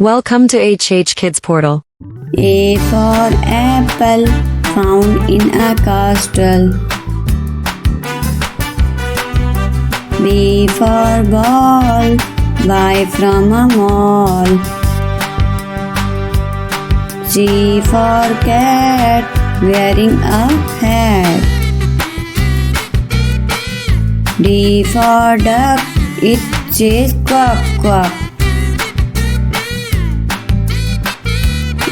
Welcome to HHKIDSPORTAL. A for apple, found in a castle. B for ball, buy from a mall. C for cat, wearing a hat. D for duck, it says quack quack.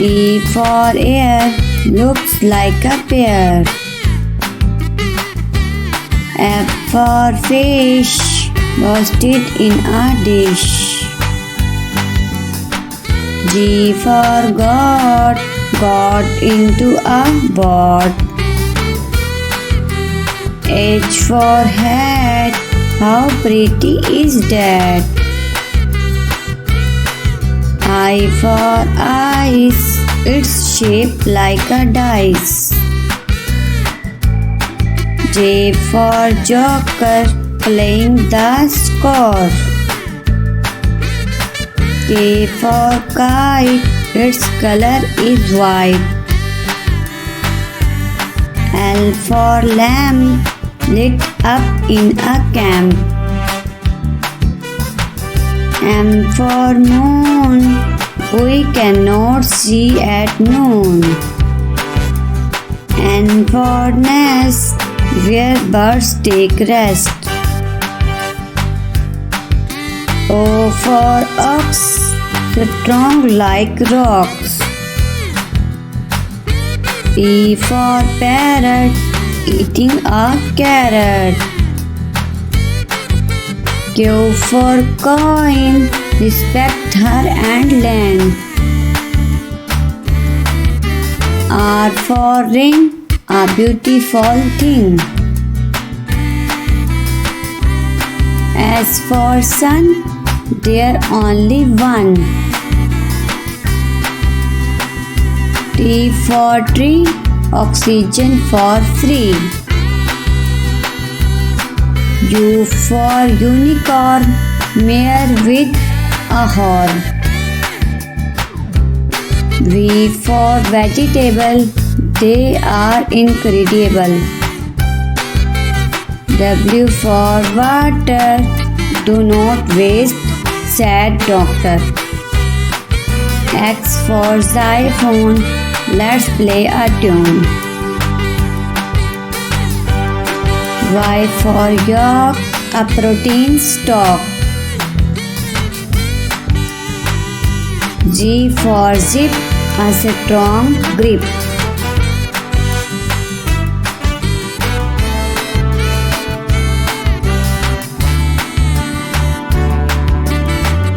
E for air, looks like a pear. F for fish, roasted in a dish. G for God, got into a boat. H for hat, how pretty is that? I for ice, it's shaped like a dice. J for joker, playing the score. K for kite, its color is white. L for lamp, lit up in a camp. M for moon, we cannot see at noon. N for nest, where birds take rest. O for ox, strong like rocks. P for parrot, eating a carrot. Q for coin, respect her and land. R for ring, a beautiful thing. S for sun, there only one. T for tree, oxygen for free. U for unicorn, mare with a horn. V for vegetable, they are incredible. W for water, do not waste, said doctor. X for xylophone, let's play a tune. Y for yolk, a protein stock. G for zip, a strong grip.